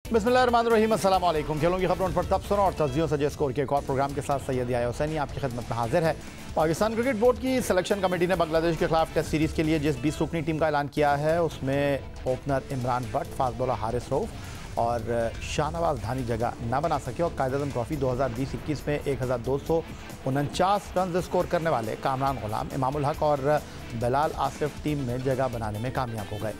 बिस्मिल्लाहिर्रहमानिर्रहीम, अस्सलाम वालेकुम। खेलों की खबरों पर तब सुनो और तस्जियों सजे स्कोर के एक और प्रोग्राम के साथ सैयद याया हुसैनी आपकी खिदमत में हाजिर है। पाकिस्तान क्रिकेट बोर्ड की सिलेक्शन कमेटी ने बांग्लादेश के खिलाफ टेस्ट सीरीज़ के लिए जिस 20 रुकनी टीम का ऐलान किया है उसमें opener Imran Bhatt, fast bowler Haris Rauf और शाहनवाज धानी जगह न बना सके और कायद-ए-आज़म ट्रॉफी 2020-21 में 1249 रन स्कोर करने वाले कामरान गुलाम, इमामुल हक और बिलाल आसिफ टीम में जगह बनाने में कामयाब हो गए।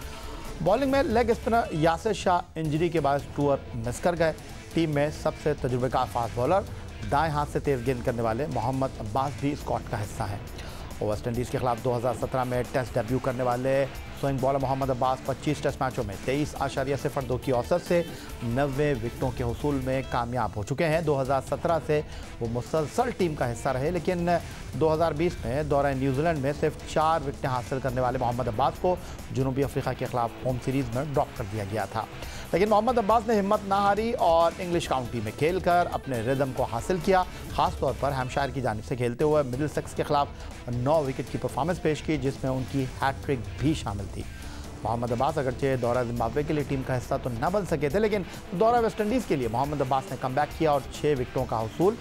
बॉलिंग में leg spinner Yasir Shah injury के बाद टूर मिस कर गए। टीम में सबसे तजुर्बेकार फास्ट बॉलर, दाएं हाथ से तेज़ गेंद करने वाले मोहम्मद अब्बास भी स्क्वाड का हिस्सा हैं। वेस्ट इंडीज़ के खिलाफ 2017 में टेस्ट डेब्यू करने वाले swing bowler Mohammad Abbas 25 test मैचों में 23.02 की औसत से 90 विकेटों के हुसूल में कामयाब हो चुके हैं। 2017 से वो मुसलसल टीम का हिस्सा रहे, लेकिन 2020 में दौरा न्यूजीलैंड में सिर्फ 4 विकेटें हासिल करने वाले मोहम्मद अब्बास को जनूबी अफ्रीका के खिलाफ होम सीरीज़ में ड्रॉप कर दिया गया था। लेकिन मोहम्मद अब्बास ने हिम्मत ना हारी और इंग्लिश काउंटी में खेलकर अपने रिदम को हासिल किया। खासतौर पर हैम्पशायर की जानिब से खेलते हुए मिडिलसेक्स के खिलाफ 9 विकेट की परफॉर्मेंस पेश की, जिसमें उनकी हैट्रिक भी शामिल थी। मोहम्मद अब्बास अगरचे दौरा जिम्बाब्वे के लिए टीम का हिस्सा तो न बन सके थे, लेकिन दौरा वेस्ट इंडीज़ के लिए मोहम्मद अब्बास ने कमबैक किया और 6 विकेटों का हुसूल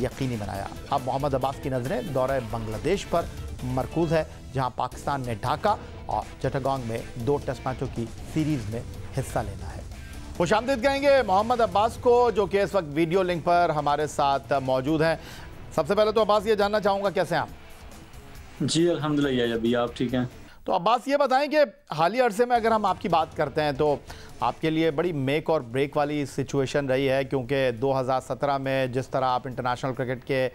यकीनी बनाया। अब मोहम्मद अब्बास की नज़रें दौरा बांग्लादेश पर मरकूज़ है, जहां पाकिस्तान ने ढाका और चिटागोंग में 2 टेस्ट मैचों की सीरीज़ में हिस्सा लेना है। खुशामदीद कहेंगे मोहम्मद अब्बास को, जो कि इस वक्त वीडियो लिंक पर हमारे साथ मौजूद हैं। सबसे पहले तो अब्बास ये जानना चाहूँगा, कैसे हैं आप? जी अल्हम्दुलिल्लाह, अभी आप ठीक हैं? तो अब्बास ये बताएं कि हालिया अरसे में अगर हम आपकी बात करते हैं तो आपके लिए बड़ी मेक और ब्रेक वाली सिचुएशन रही है, क्योंकि 2017 में जिस तरह आप इंटरनेशनल क्रिकेट के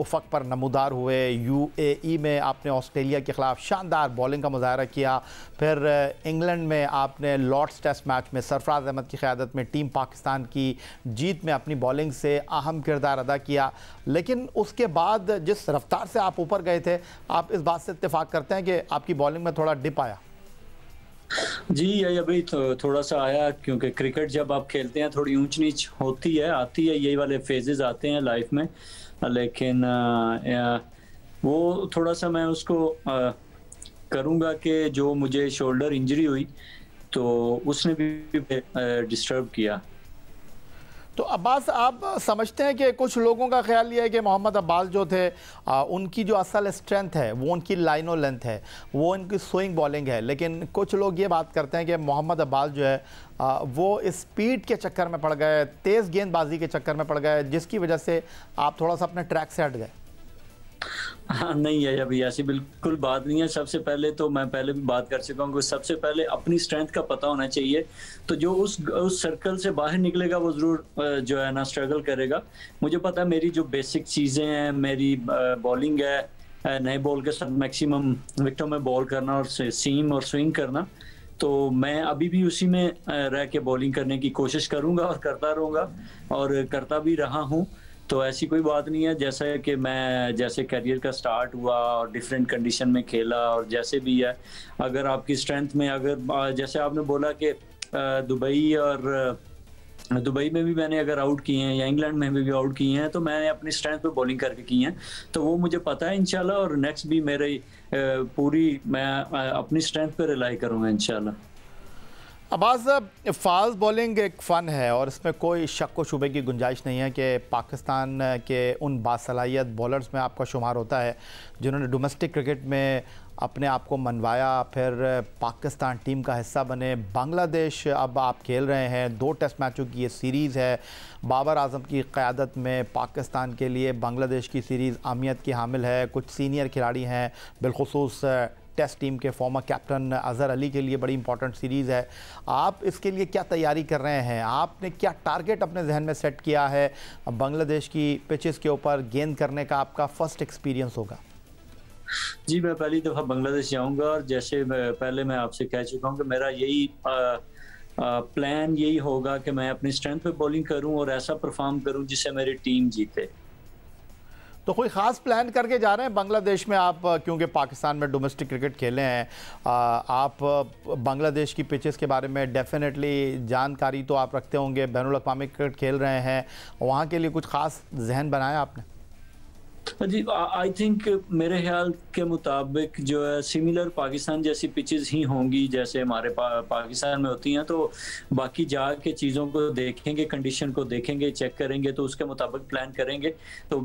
उफक पर नमूदार हुए, यूएई में आपने ऑस्ट्रेलिया के ख़िलाफ़ शानदार बॉलिंग का मुज़ाहरा किया, फिर इंग्लैंड में आपने लॉर्ड्स टेस्ट मैच में सरफराज अहमद की क़यादत में टीम पाकिस्तान की जीत में अपनी बॉलिंग से अहम किरदार अदा किया, लेकिन उसके बाद जिस रफ्तार से आप ऊपर गए थे, आप इस बात से इत्तेफाक करते हैं कि आपकी बॉलिंग में थोड़ा डिप आया? जी ये अभी थोड़ा सा आया, क्योंकि क्रिकेट जब आप खेलते हैं थोड़ी ऊंच नीच होती है, आती है, यही वाले फेजेस आते हैं लाइफ में। लेकिन वो थोड़ा सा मैं उसको करूँगा कि जो मुझे शोल्डर इंजरी हुई तो उसने भी डिस्टर्ब किया। तो अब्बास, आप समझते हैं कि कुछ लोगों का ख्याल ये है कि मोहम्मद अब्बास जो थे उनकी जो असल स्ट्रेंथ है वो उनकी लाइन और लेंथ है, वो उनकी स्विंग बॉलिंग है, लेकिन कुछ लोग ये बात करते हैं कि मोहम्मद अब्बास जो है वो स्पीड के चक्कर में पड़ गए, तेज़ गेंदबाजी के चक्कर में पड़ गए, जिसकी वजह से आप थोड़ा सा अपने ट्रैक से हट गए। हाँ नहीं है, अभी ऐसी बिल्कुल बात नहीं है। सबसे पहले तो मैं पहले भी बात कर चुका हूँ कि सबसे पहले अपनी स्ट्रेंथ का पता होना चाहिए। तो जो उस सर्कल से बाहर निकलेगा वो जरूर जो है ना स्ट्रगल करेगा। मुझे पता है मेरी जो बेसिक चीज़ें हैं, मेरी बॉलिंग है, नए बॉल के साथ मैक्सिमम विकेटों में बॉल करना और सीम और स्विंग करना, तो मैं अभी भी उसी में रह के बॉलिंग करने की कोशिश करूँगा और करता रहूँगा और करता भी रहा हूँ। तो ऐसी कोई बात नहीं है, जैसा कि मैं जैसे करियर का स्टार्ट हुआ और डिफरेंट कंडीशन में खेला और जैसे भी है, अगर आपकी स्ट्रेंथ में, अगर जैसे आपने बोला कि दुबई में भी मैंने अगर आउट किए हैं या इंग्लैंड में भी आउट किए हैं, तो मैंने अपनी स्ट्रेंथ पे बॉलिंग करके की हैं, तो वो मुझे पता है इंशाल्लाह। और नेक्स्ट भी मेरे मैं अपनी स्ट्रेंथ पे रिलाई करूँगा इंशाल्लाह। अब्बास, फास्ट बॉलिंग एक फ़न है और इसमें कोई शक व शुबे की गुंजाइश नहीं है कि पाकिस्तान के उन बासलाहियत बॉलर्स में आपका शुमार होता है जिन्होंने डोमेस्टिक क्रिकेट में अपने आप को मनवाया, फिर पाकिस्तान टीम का हिस्सा बने। बांग्लादेश अब आप खेल रहे हैं, 2 टेस्ट मैचों की ये सीरीज़ है। बाबर आजम की क़यादत में पाकिस्तान के लिए बांग्लादेश की सीरीज़ अहमियत की हामिल है। कुछ सीनियर खिलाड़ी हैं, बिलखुसूस टेस्ट टीम के फॉर्मर कैप्टन अज़हर अली के लिए बड़ी इंपॉर्टेंट सीरीज़ है। आप इसके लिए क्या तैयारी कर रहे हैं? आपने क्या टारगेट अपने जहन में सेट किया है? बांग्लादेश की पिचेस के ऊपर गेंद करने का आपका फ़र्स्ट एक्सपीरियंस होगा। जी मैं पहली दफ़ा बांग्लादेश जाऊंगा और जैसे पहले मैं आपसे कह चुका हूँ कि मेरा यही प्लान यही होगा कि मैं अपनी स्ट्रेंथ पे बॉलिंग करूं और ऐसा परफॉर्म करूं जिससे मेरी टीम जीते। तो कोई ख़ास प्लान करके जा रहे हैं बांग्लादेश में आप, क्योंकि पाकिस्तान में डोमेस्टिक क्रिकेट खेले हैं, आप बांग्लादेश की पिचेस के बारे में डेफिनेटली जानकारी तो आप रखते होंगे, बैनुल अक़वामी क्रिकेट खेल रहे हैं, वहाँ के लिए कुछ ख़ास जहन बनाया आपने? जी, आई थिंक मेरे ख्याल के मुताबिक जो है सिमिलर पाकिस्तान जैसी पिचेस ही होंगी जैसे हमारे पाकिस्तान में होती हैं। तो बाकी जाके चीज़ों को देखेंगे, कंडीशन को देखेंगे, चेक करेंगे, तो उसके मुताबिक प्लान करेंगे। तो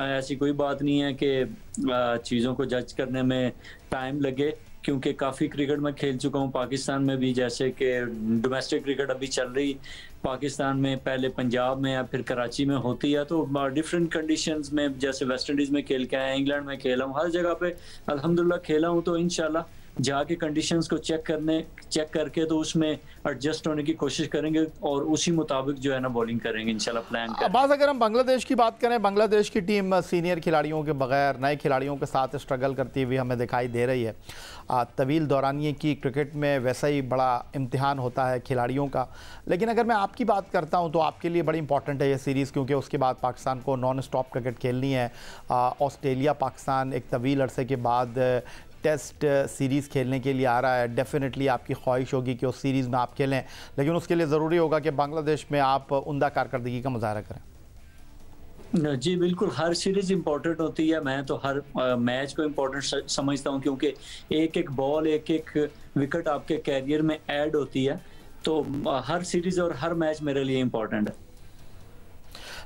ऐसी कोई बात नहीं है कि चीज़ों को जज करने में टाइम लगे, क्योंकि काफ़ी क्रिकेट मैं खेल चुका हूँ पाकिस्तान में भी, जैसे कि डोमेस्टिक क्रिकेट अभी चल रही पाकिस्तान में, पहले पंजाब में या फिर कराची में होती है। तो डिफरेंट कंडीशंस में, जैसे वेस्ट इंडीज़ में खेल के आया, इंग्लैंड में खेला हूँ, हर जगह पे अल्हम्दुलिल्लाह खेला हूँ। तो इंशाल्लाह जाके कंडीशंस को चेक करके तो उसमें एडजस्ट होने की कोशिश करेंगे और उसी मुताबिक जो है ना बॉलिंग करेंगे इंशाल्लाह प्लान करेंगे। अब्बास, अगर हम बांग्लादेश की बात करें, बांग्लादेश की टीम सीनियर खिलाड़ियों के बगैर नए खिलाड़ियों के साथ स्ट्रगल करती हुई हमें दिखाई दे रही है। तवील दौरानिए की क्रिकेट में वैसा ही बड़ा इम्तिहान होता है खिलाड़ियों का। लेकिन अगर मैं आपकी बात करता हूं तो आपके लिए बड़ी इंपॉर्टेंट है ये सीरीज़, क्योंकि उसके बाद पाकिस्तान को नॉन स्टॉप क्रिकेट खेलनी है। ऑस्ट्रेलिया पाकिस्तान एक तवील अरसे के बाद टेस्ट सीरीज़ खेलने के लिए आ रहा है। डेफिनेटली आपकी ख्वाहिश होगी कि उस सीरीज़ में आप खेलें, लेकिन उसके लिए ज़रूरी होगा कि बांग्लादेश में आप उम्दा कारकर्दगी का मुजाहरा करें। जी बिल्कुल, हर सीरीज इंपॉर्टेंट होती है। मैं तो हर मैच को इंपॉर्टेंट समझता हूँ, क्योंकि एक एक बॉल, एक एक विकेट आपके कैरियर में ऐड होती है। तो हर सीरीज और हर मैच मेरे लिए इंपॉर्टेंट है।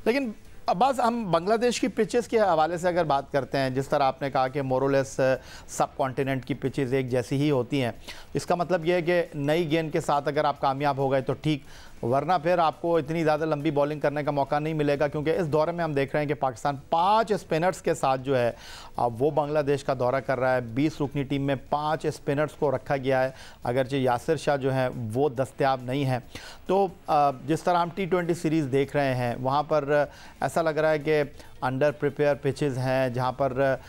लेकिन अब्बास, हम बांग्लादेश की पिचेस के हवाले से अगर बात करते हैं, जिस तरह आपने कहा कि मोरलेस सब कॉन्टिनेंट की पिचेस एक जैसी ही होती हैं, इसका मतलब यह है कि नई गेंद के साथ अगर आप कामयाब हो गए तो ठीक, वरना फिर आपको इतनी ज़्यादा लंबी बॉलिंग करने का मौका नहीं मिलेगा। क्योंकि इस दौरे में हम देख रहे हैं कि पाकिस्तान 5 स्पिनर्स के साथ जो है वो बांग्लादेश का दौरा कर रहा है। 20 रुकनी टीम में 5 स्पिनर्स को रखा गया है, अगरचे यासिर शाह जो है वो दस्तयाब नहीं है। तो जिस तरह हम T20 सीरीज़ देख रहे हैं, वहाँ पर ऐसा लग रहा है कि अंडर प्रिपेयर पिचेस हैं, जहाँ पर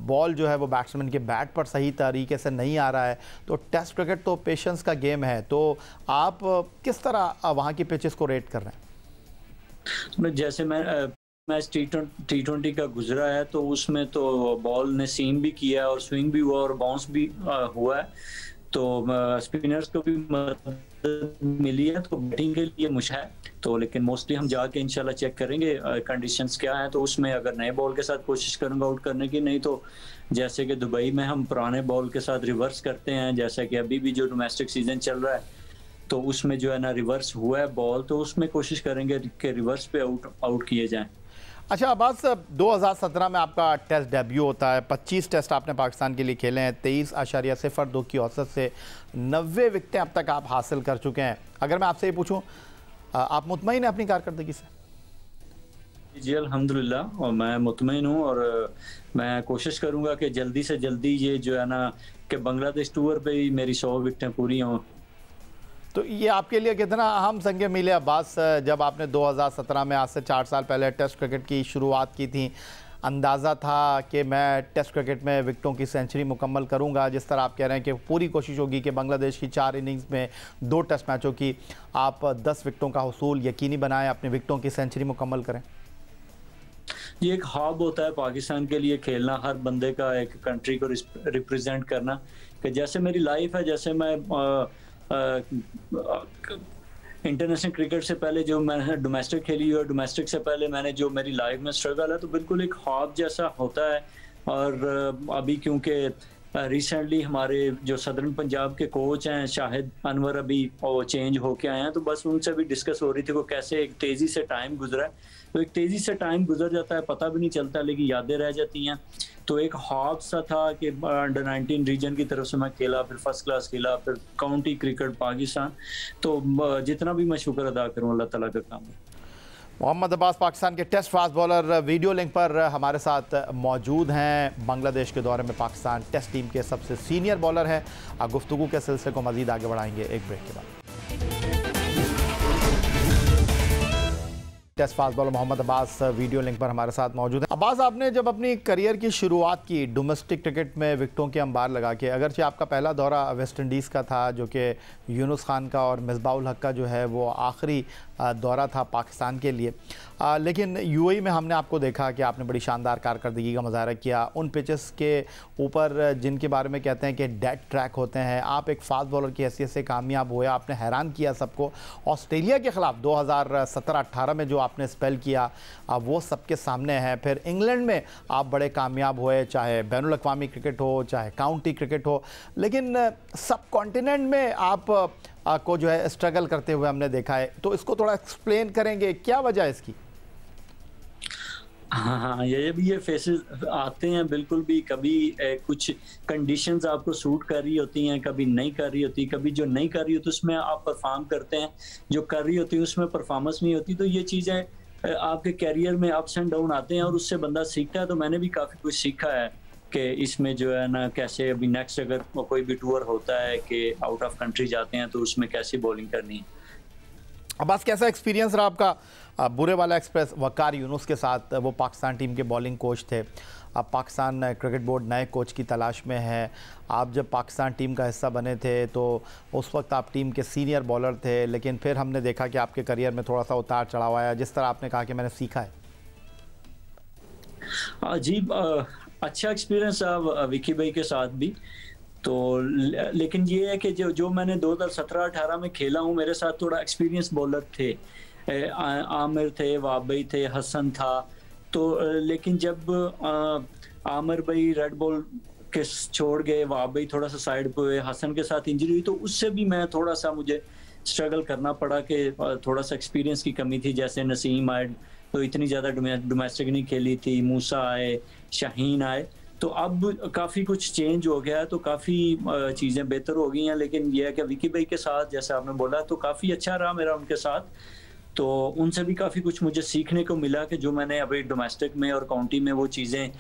बॉल जो है वो बैट्समैन के बैट पर सही तरीके से नहीं आ रहा है। तो टेस्ट क्रिकेट तो पेशेंस का गेम है। तो आप किस तरह वहाँ की पिचेस को रेट कर रहे हैं? जैसे मैच T20 का गुजरा है, तो उसमें तो बॉल ने सीम भी किया और स्विंग भी हुआ और बाउंस भी हुआ है। तो स्पिनर्स को भी मदद मिली है, तो बैटिंग के लिए मुश्किल है। तो लेकिन मोस्टली हम जाके इंशाल्लाह चेक करेंगे कंडीशंस क्या हैं। तो उसमें अगर नए बॉल के साथ कोशिश करूंगा आउट करने की, नहीं तो जैसे कि दुबई में हम पुराने बॉल के साथ रिवर्स करते हैं, जैसा कि अभी भी जो डोमेस्टिक सीजन चल रहा है तो उसमें जो है ना रिवर्स हुआ है बॉल, तो उसमें कोशिश करेंगे कि रिवर्स पे आउट किए जाएं। अच्छा अब्बास, 2017 में आपका टेस्ट डेब्यू होता है। 25 टेस्ट आपने पाकिस्तान के लिए खेले हैं। 23.02 की औसत से 90 विकेटें अब तक आप हासिल कर चुके हैं। अगर मैं आपसे ये पूछूं, आप मुतमईन हैं अपनी कारकर्दगी से? जी अल्हम्दुलिल्लाह, और मैं मुतमईन हूँ और मैं कोशिश करूँगा कि जल्दी से जल्दी ये जो है ना कि बांग्लादेश टूर पे ही मेरी 100 विकेटें पूरी हों। तो ये आपके लिए कितना अहम संग मिले अब्बास, जब आपने 2017 में आज से 4 साल पहले टेस्ट क्रिकेट की शुरुआत की थी? अंदाज़ा था कि मैं टेस्ट क्रिकेट में विकेटों की सेंचुरी मुकम्मल करूंगा। जिस तरह आप कह रहे हैं कि पूरी कोशिश होगी कि बांग्लादेश की 4 इनिंग्स में 2 टेस्ट मैचों की आप 10 विकेटों का हुसूल यकीनी बनाएं, अपनी विकेटों की सेंचुरी मुकम्मल करें। ये एक ख्वाब होता है पाकिस्तान के लिए खेलना, हर बंदे का, एक कंट्री को रिप्रेजेंट करना। कि जैसे मेरी लाइफ है, जैसे मैं इंटरनेशनल क्रिकेट से पहले जो मैंने डोमेस्टिक खेली और डोमेस्टिक से पहले मैंने जो मेरी लाइफ में स्ट्रगल है, तो बिल्कुल एक ख्वाब जैसा होता है। और अभी क्योंकि रिसेंटली हमारे जो सदर्न पंजाब के कोच हैं शाहिद अनवर, अभी वो चेंज होके आए हैं, तो बस उनसे भी डिस्कस हो रही थी वो कैसे एक तेज़ी से टाइम गुजरा है। तो एक तेज़ी से टाइम गुजर जाता है, पता भी नहीं चलता, लेकिन यादें रह जाती हैं। तो एक ख्वाब सा था कि अंडर 19 रीजन की तरफ से मैं खेला, फिर फर्स्ट क्लास खेला, फिर काउंटी क्रिकेट पाकिस्तान। तो जितना भी मैं शुक्र अदा करूँ अल्लाह ताला का काम है। मोहम्मद अब्बास पाकिस्तान के test fast bowler video link पर हमारे साथ मौजूद हैं। बांग्लादेश के दौरे में पाकिस्तान टेस्ट टीम के सबसे सीनियर बॉलर हैं। गुफ्तगू के सिलसिले को मज़ीद आगे बढ़ाएंगे एक ब्रेक के बाद। Test fast bowler Mohammad Abbas video link पर हमारे साथ मौजूद हैं। अब्बास, आपने जब अपनी करियर की शुरुआत की डोमेस्टिक क्रिकेट में विकेटों के अंबार लगा के, अगरचे आपका पहला दौरा वेस्ट इंडीज़ का था जो कि यूनुस खान का और मिसबाउल हक का जो है वो आखिरी दौरा था पाकिस्तान के लिए, लेकिन यूएई में हमने आपको देखा कि आपने बड़ी शानदार कारकर्दगी का मुजाहरा किया उन पिचेस के ऊपर जिनके बारे में कहते हैं कि डेड ट्रैक होते हैं। आप एक फास्ट बॉलर की हैसियत से कामयाब हुए, आपने हैरान किया सबको। ऑस्ट्रेलिया के ख़िलाफ़ 2017-18 में जो आपने स्पेल किया वो सबके सामने है। फिर इंग्लैंड में आप बड़े कामयाब हुए, चाहे बैनुल अक़वामी क्रिकेट हो, चाहे काउंटी क्रिकेट हो, लेकिन सब कॉन्टिनेंट में आप को जो है स्ट्रगल करते हुए हमने देखा है। तो इसको थोड़ा एक्सप्लेन करेंगे, क्या वजह है इसकी? हाँ हाँ, ये फेसेस आते हैं बिल्कुल भी। कभी कुछ कंडीशंस आपको सूट कर रही होती हैं, कभी नहीं कर रही होती, कभी जो नहीं कर रही होती उसमें आप परफॉर्म करते हैं, जो कर रही होती है उसमें परफॉर्मेंस नहीं होती। तो ये चीज़ें आपके कैरियर में अप्स एंड डाउन आते हैं और उससे बंदा सीखता है। तो मैंने भी काफ़ी कुछ सीखा है कि इसमें जो है ना, कैसे अभी नेक्स्ट अगर कोई भी टूर होता है कि आउट ऑफ कंट्री जाते हैं तो उसमें कैसी बॉलिंग करनी है। अब्बास, कैसा एक्सपीरियंस रहा आपका बुरे वाला एक्सप्रेस वकार यूनुस के साथ? वो पाकिस्तान टीम के बॉलिंग कोच थे। अब पाकिस्तान क्रिकेट बोर्ड नए कोच की तलाश में है। आप जब पाकिस्तान टीम का हिस्सा बने थे तो उस वक्त आप टीम के सीनियर बॉलर थे, लेकिन फिर हमने देखा कि आपके करियर में थोड़ा सा उतार चढ़ाव आया, जिस तरह आपने कहा कि मैंने सीखा है। जी, अच्छा एक्सपीरियंस रहा विकी भाई के साथ भी। तो लेकिन ये है कि जो मैंने 2017-18 में खेला हूँ, मेरे साथ थोड़ा एक्सपीरियंस बॉलर थे। आमिर थे, वाब भाई थे, हसन था। तो लेकिन जब आमिर भाई रेड बॉल के छोड़ गए, वाब भाई थोड़ा सा साइड पे हुए, हसन के साथ इंजरी हुई, तो उससे भी मैं थोड़ा सा मुझे स्ट्रगल करना पड़ा कि थोड़ा सा एक्सपीरियंस की कमी थी। जैसे नसीम आए तो इतनी ज़्यादा डोमेस्टिक नहीं खेली थी, मूसा आए, शाहीन आए, तो अब काफ़ी कुछ चेंज हो गया है। तो काफ़ी चीज़ें बेहतर हो गई हैं। लेकिन यह है कि विकी भाई के साथ, जैसे आपने बोला, तो काफ़ी अच्छा रहा मेरा उनके साथ। तो उनसे भी काफ़ी कुछ मुझे सीखने को मिला कि जो मैंने अभी डोमेस्टिक में और काउंटी में वो चीज़ें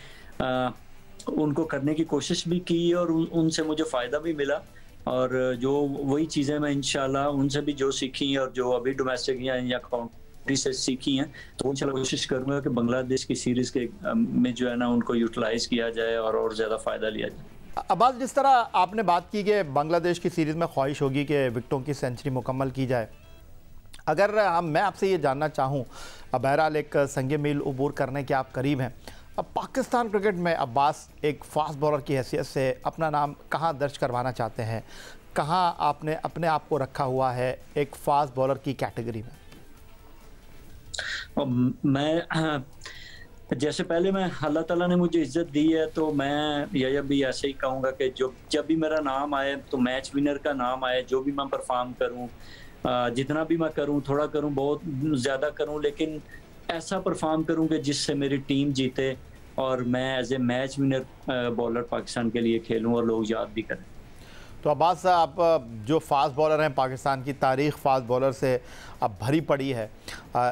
उनको करने की कोशिश भी की और उनसे मुझे फ़ायदा भी मिला। और जो वही चीज़ें मैं इंशाल्लाह उनसे भी जो सीखी और जो अभी डोमेस्टिक या काउंटी से सीखी हैं, तो इंशाल्लाह कोशिश करूंगा कि बांग्लादेश की सीरीज के में जो है ना उनको यूटिलाइज किया जाए और ज़्यादा फ़ायदा लिया जाए। अब्बास, जिस तरह आपने बात की कि बांग्लादेश की सीरीज़ में ख्वाहिश होगी कि विकेटों की सेंचुरी मुकम्मल की जाए, अगर मैं आपसे ये जानना चाहूँ, बहरहाल एक संगे मील उबूर करने के आप करीब हैं, अब पाकिस्तान क्रिकेट में अब्बास एक फास्ट बॉलर की हैसियत से अपना नाम कहाँ दर्ज करवाना चाहते हैं? कहाँ आपने अपने आप को रखा हुआ है एक फास्ट बॉलर की कैटेगरी में? मैं जैसे पहले मैं अल्लाह ताला ने मुझे इज्जत दी है, तो मैं यह भी ऐसे ही कहूँगा कि जब भी मेरा नाम आए, तो मैच विनर का नाम आए, जो भी मैं परफॉर्म करूँ, जितना भी मैं करूँ, थोड़ा करूँ, बहुत ज़्यादा करूँ, लेकिन ऐसा परफॉर्म करूँ कि जिससे मेरी टीम जीते और मैं as a match winner bowler Pakistan के लिए खेलूँ और लोग याद भी करें। तो अब्बास, आप जो फास्ट बॉलर हैं, पाकिस्तान की तारीख़ फास्ट बॉलर से अब भरी पड़ी है,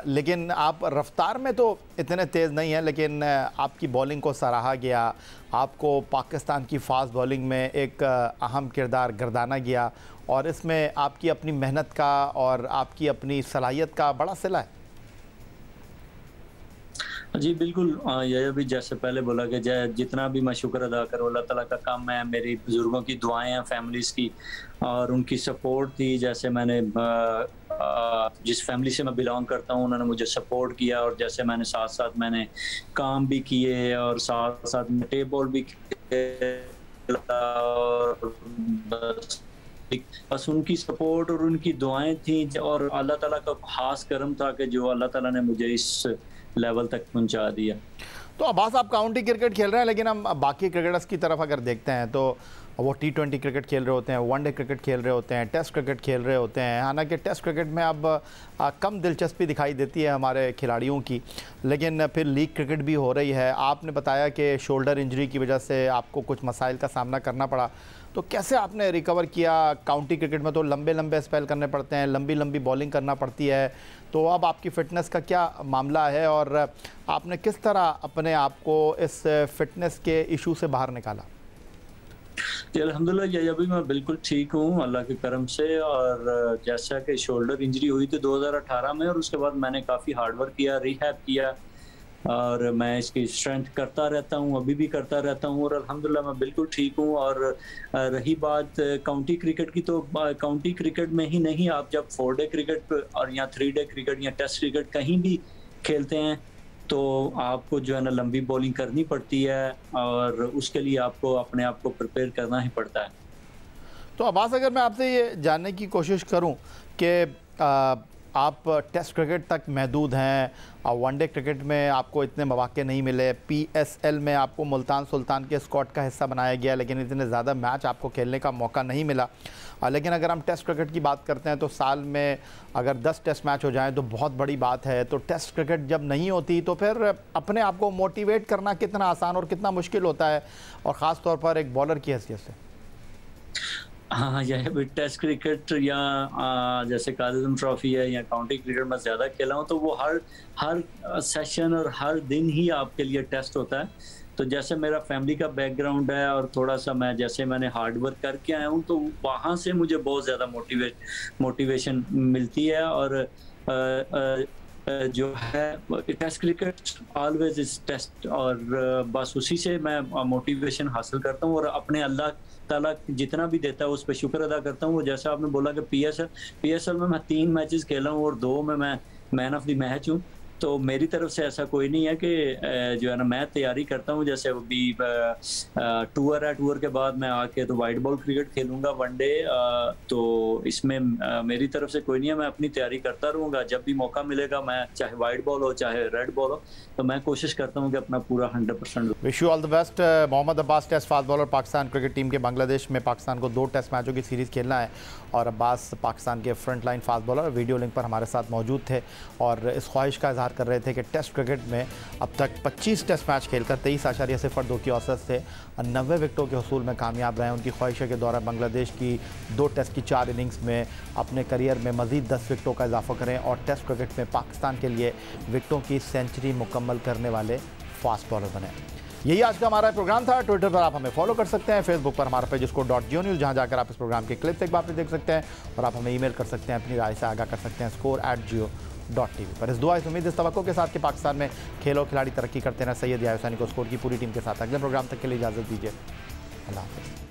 लेकिन आप रफ्तार में तो इतने तेज़ नहीं हैं, लेकिन आपकी बॉलिंग को सराहा गया, आपको पाकिस्तान की फास्ट बॉलिंग में एक अहम किरदार गर्दाना गया और इसमें आपकी अपनी मेहनत का और आपकी अपनी सलाहियत का बड़ा सिला है। जी बिल्कुल, यह भी जैसे पहले बोला कि जितना भी मैं शुक्र अदा करूँ, अल्लाह ताला का काम है, मेरी बुजुर्गों की दुआएं हैं, फैमिलीज़ की और उनकी सपोर्ट थी। जैसे मैंने जिस फैमिली से मैं बिलोंग करता हूँ, उन्होंने मुझे सपोर्ट किया और जैसे मैंने साथ साथ मैंने काम भी किए और साथ साथ टेबल भी और बस उनकी सपोर्ट और उनकी दुआएं थी और अल्लाह ताला का खास करम था कि जो अल्लाह ताला ने मुझे इस लेवल तक पहुंचा दिया। तो अब्बास, आप काउंटी क्रिकेट खेल रहे हैं, लेकिन हम बाकी क्रिकेटर्स की तरफ अगर देखते हैं तो वो T20 क्रिकेट खेल रहे होते हैं, वनडे क्रिकेट खेल रहे होते हैं, टेस्ट क्रिकेट खेल रहे होते हैं। हालांकि टेस्ट क्रिकेट में अब कम दिलचस्पी दिखाई देती है हमारे खिलाड़ियों की, लेकिन फिर लीग क्रिकेट भी हो रही है। आपने बताया कि शोल्डर इंजरी की वजह से आपको कुछ मसाइल का सामना करना पड़ा, तो कैसे आपने रिकवर किया? काउंटी क्रिकेट में तो लंबे लंबे स्पेल करने पड़ते हैं, लंबी लंबी बॉलिंग करना पड़ती है, तो अब आपकी फ़िटनेस का क्या मामला है और आपने किस तरह अपने आप को इस फिटनेस के इशू से बाहर निकाला? जी अल्हम्दुलिल्लाह, ये अभी मैं बिल्कुल ठीक हूँ अल्लाह के करम से। और जैसा कि शोल्डर इंजरी हुई थी 2018 में और उसके बाद मैंने काफ़ी हार्डवर्क किया, रिहैब किया और मैं इसकी स्ट्रेंथ करता रहता हूँ, अभी भी करता रहता हूँ और अल्हम्दुलिल्लाह मैं बिल्कुल ठीक हूँ। और रही बात काउंटी क्रिकेट की, तो काउंटी क्रिकेट में ही नहीं, आप जब 4 डे क्रिकेट और या 3 डे क्रिकेट या टेस्ट क्रिकेट कहीं भी खेलते हैं तो आपको जो है ना लंबी बॉलिंग करनी पड़ती है और उसके लिए आपको अपने आप को प्रिपेयर करना ही पड़ता है। तो अब्बास, अगर मैं आपसे ये जानने की कोशिश करूं कि आप टेस्ट क्रिकेट तक महदूद हैं, वनडे क्रिकेट में आपको इतने मौके नहीं मिले, PSL में आपको मुल्तान सुल्तान के स्क्वाड का हिस्सा बनाया गया लेकिन इतने ज़्यादा मैच आपको खेलने का मौका नहीं मिला। लेकिन अगर हम टेस्ट क्रिकेट की बात करते हैं तो साल में अगर 10 टेस्ट मैच हो जाएं तो बहुत बड़ी बात है। तो टेस्ट क्रिकेट जब नहीं होती तो फिर अपने आप को मोटिवेट करना कितना आसान और कितना मुश्किल होता है, और ख़ास तौर पर एक बॉलर की हैसियत से। हाँ, यह भी टेस्ट क्रिकेट या जैसे कालिज़म ट्रॉफी है या काउंटी क्रिकेट में ज़्यादा खेला हूँ, तो वो हर सेशन और हर दिन ही आपके लिए टेस्ट होता है। तो जैसे मेरा फैमिली का बैकग्राउंड है और थोड़ा सा मैंने हार्ड वर्क करके आया हूँ, तो वहाँ से मुझे बहुत ज़्यादा मोटिवेशन मिलती है। और जो है test cricket always is test, और बस उसी से मैं मोटिवेशन हासिल करता हूँ और अपने अल्लाह ताला जितना भी देता है उस पर शुक्र अदा करता हूँ। वो जैसा आपने बोला कि PSL में मैं 3 मैचेस खेला हूँ और 2 में मैं मैन ऑफ द मैच हूँ। तो मेरी तरफ से ऐसा कोई नहीं है कि जो है ना मैं तैयारी करता हूँ, जैसे अभी टूर है, टूर के बाद मैं आके तो वाइट बॉल क्रिकेट खेलूंगा वनडे, तो इसमें मेरी तरफ से कोई नहीं है, मैं अपनी तैयारी करता रहूँगा। जब भी मौका मिलेगा, मैं चाहे वाइट बॉल हो चाहे रेड बॉल हो, तो मैं कोशिश करता हूँ कि अपना पूरा 100%। Wish you all the best. Mohammad Abbas test fast bowler Pakistan cricket team के, बांग्लादेश में पाकिस्तान को 2 टेस्ट मैचों की सीरीज़ खेलना है, और अब्बास पाकिस्तान के front line fast bowler video link पर हमारे साथ मौजूद थे और इस ख्वाहिश का इजहार कर रहे थे कि टेस्ट क्रिकेट में अब तक 25 टेस्ट मैच खेलकर 23.02 की औसत से 90 विकेटों के हसूल में कामयाब रहे। उनकी ख्वाहिश है कि दौरान बांग्लादेश की 2 टेस्ट की 4 इनिंग्स में अपने करियर में मज़ीद 10 विकेटों का इजाफा करें और टेस्ट क्रिकेट में पाकिस्तान के लिए विकेटों की सेंचुरी मुकम्मल करने वाले फास्ट बॉलर बने। यही आज का हमारा प्रोग्राम था। ट्विटर पर आप हमें फॉलो कर सकते हैं, फेसबुक पर हमारा पेज .geo-news, जहां जाकर आप इस प्रोग्राम के क्लिप्स एक बार फिर देख सकते हैं, और आप हमें ईमेल कर सकते हैं, अपनी राय से आगाह कर सकते हैं score@geo.tv पर। इस दुआ इस उम्मीद इस तवक्को के साथ कि पाकिस्तान में खेलों खिलाड़ी तरक्की करते हैं। सैयद याहिया हुसैनी को स्कोर की पूरी टीम के साथ अगले प्रोग्राम तक के लिए इजाज़त दीजिए। अल्लाह हाफ़िज़।